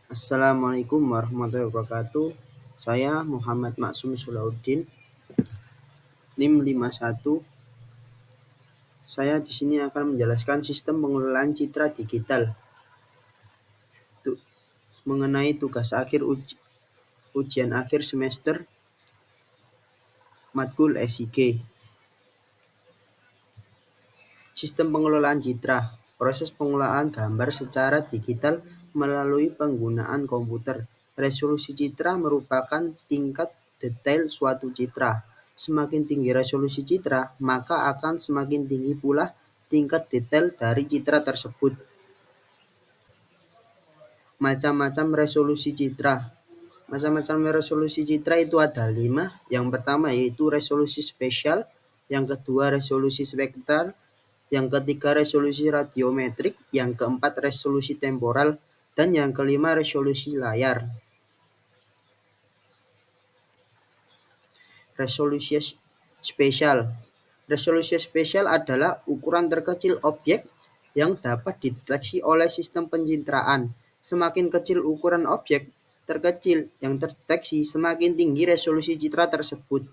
Assalamualaikum warahmatullahi wabarakatuh. Saya Muhammad Maksum Sulahuddin, NIM 51. Saya di sini akan menjelaskan sistem pengelolaan citra digital mengenai tugas akhir ujian akhir semester matkul SIG. Sistem pengelolaan citra, proses pengelolaan gambar secara digital melalui penggunaan komputer. Resolusi citra merupakan tingkat detail suatu citra. Semakin tinggi resolusi citra, maka akan semakin tinggi pula tingkat detail dari citra tersebut. Macam-macam resolusi citra. Macam-macam resolusi citra itu ada 5. Yang pertama yaitu resolusi spesial, yang kedua resolusi spektral, yang ketiga resolusi radiometrik, yang keempat resolusi temporal, dan yang kelima resolusi layar. Resolusi spesial. Resolusi spesial adalah ukuran terkecil objek yang dapat dideteksi oleh sistem pencitraan. Semakin kecil ukuran objek terkecil yang terdeteksi, semakin tinggi resolusi citra tersebut.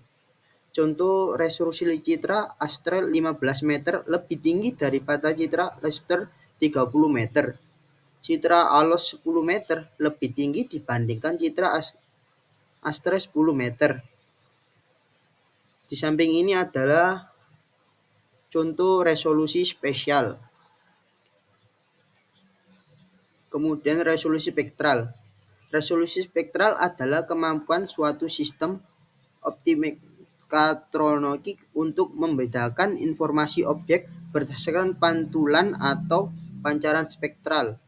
Contoh resolusi citra Aster 15 meter lebih tinggi daripada citra Leicester 30 meter. Citra Alos 10 meter lebih tinggi dibandingkan citra Aster 10 meter. Di samping ini adalah contoh resolusi spesial. Kemudian resolusi spektral. Resolusi spektral adalah kemampuan suatu sistem optomekatronik untuk membedakan informasi objek berdasarkan pantulan atau pancaran spektral.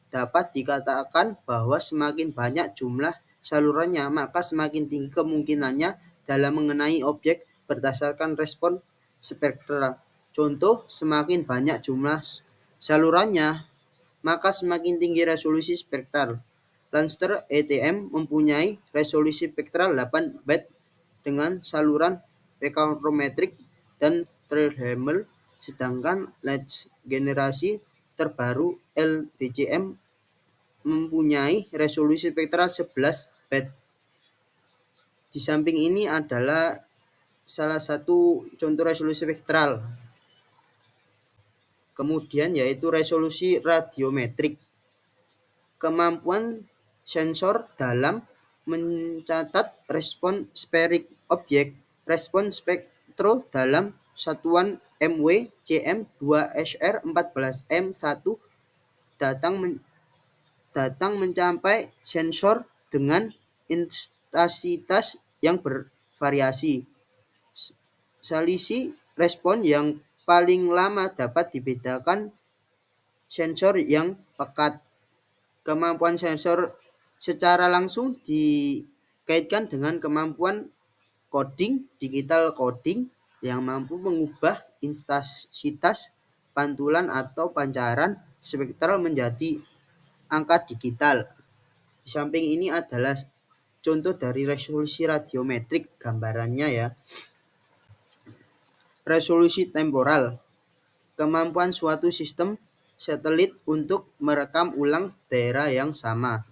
Dapat dikatakan bahwa semakin banyak jumlah salurannya, maka semakin tinggi kemungkinannya dalam mengenai objek berdasarkan respon spektral. Contoh, semakin banyak jumlah salurannya, maka semakin tinggi resolusi spektral. Lancaster ATM mempunyai resolusi spektral 8 byte dengan saluran spektrometrik dan Dremel, sedangkan Leeds generasi terbaru LDCM mempunyai resolusi spektral 11 byte. Di samping ini adalah salah satu contoh resolusi spektral. Kemudian yaitu resolusi radiometrik. Kemampuan sensor dalam mencatat respon sferik objek, respon spektro dalam satuan MW CM2SR14M1 datang mencapai sensor dengan intensitas yang bervariasi. Selisih respon yang paling lama dapat dibedakan sensor yang pekat. Kemampuan sensor secara langsung dikaitkan dengan kemampuan coding, digital coding, yang mampu mengubah intensitas pantulan atau pancaran spektral menjadi angka digital. Di samping ini adalah contoh dari resolusi radiometrik gambarannya ya. Resolusi temporal. Kemampuan suatu sistem satelit untuk merekam ulang daerah yang sama.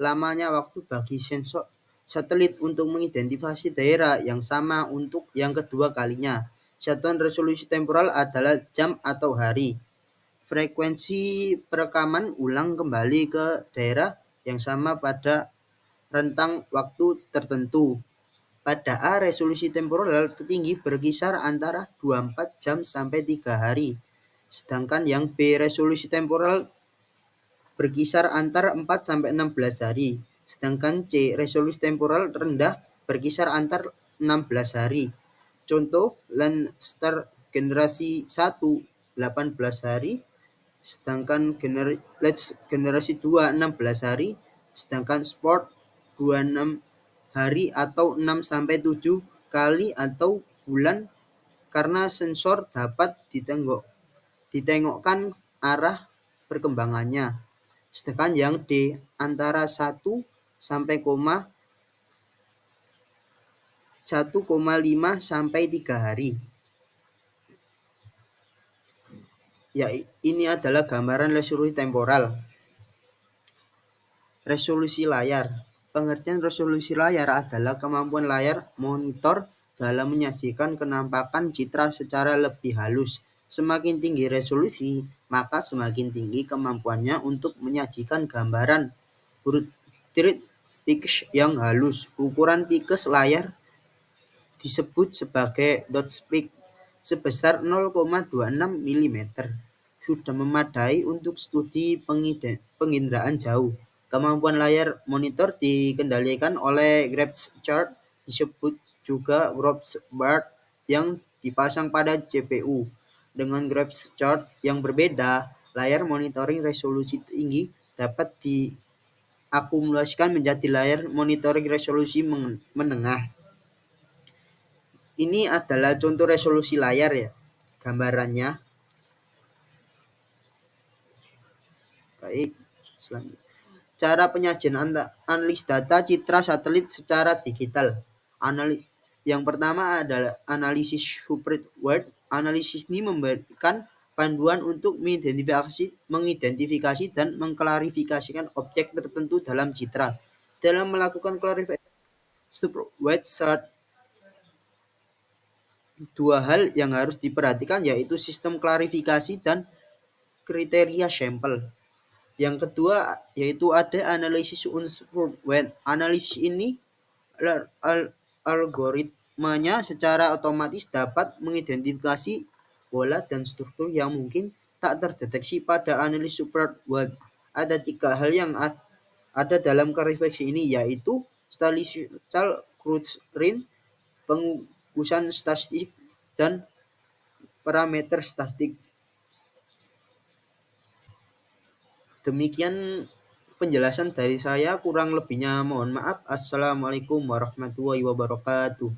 Lamanya waktu bagi sensor satelit untuk mengidentifikasi daerah yang sama untuk yang kedua kalinya. Satuan resolusi temporal adalah jam atau hari. Frekuensi perekaman ulang kembali ke daerah yang sama pada rentang waktu tertentu. Pada A, resolusi temporal tertinggi berkisar antara 24 jam sampai 3 hari. Sedangkan yang B, resolusi temporal berkisar antara 4 sampai 16 hari. Sedangkan C, resolusi temporal rendah berkisar antara 16 hari. Contoh, Lancaster generasi 1 18 hari, sedangkan Leeds generasi 2 16 hari, sedangkan Sport 26 hari atau 6 sampai 7 kali atau bulan karena sensor dapat ditengokkan arah perkembangannya. Sedangkan yang D antara 1 sampai 1,5 sampai 3 hari. Ya, ini adalah gambaran resolusi temporal. Resolusi layar. Pengertian resolusi layar adalah kemampuan layar monitor dalam menyajikan kenampakan citra secara lebih halus. Semakin tinggi resolusi, maka semakin tinggi kemampuannya untuk menyajikan gambaran portrait pixel yang halus. Ukuran pixel layar disebut sebagai dot-speed sebesar 0,26 mm sudah memadai untuk studi penginderaan jauh. Kemampuan layar monitor dikendalikan oleh graphics card, disebut juga graphics board, yang dipasang pada CPU. Dengan graphics card yang berbeda, layar monitoring resolusi tinggi dapat diakumulasikan menjadi layar monitoring resolusi menengah. Ini adalah contoh resolusi layar ya, gambarannya. Baik, selanjutnya. Cara penyajian analis data citra satelit secara digital. Yang pertama adalah analisis Hubert Word. Analisis ini memberikan panduan untuk mengidentifikasi dan mengklarifikasikan objek tertentu dalam citra. Dalam melakukan klarifikasi Hubert Word, dua hal yang harus diperhatikan yaitu sistem klarifikasi dan kriteria sampel. Yang kedua yaitu ada analisis unsur word. Analisis ini algoritmanya secara otomatis dapat mengidentifikasi pola dan struktur yang mungkin tak terdeteksi pada analisis super word. Ada 3 hal yang ada dalam klarifikasi ini, yaitu statistical clustering, pengukusan statistik, dan parameter statistik. Demikian penjelasan dari saya, kurang lebihnya mohon maaf. Assalamualaikum warahmatullahi wabarakatuh.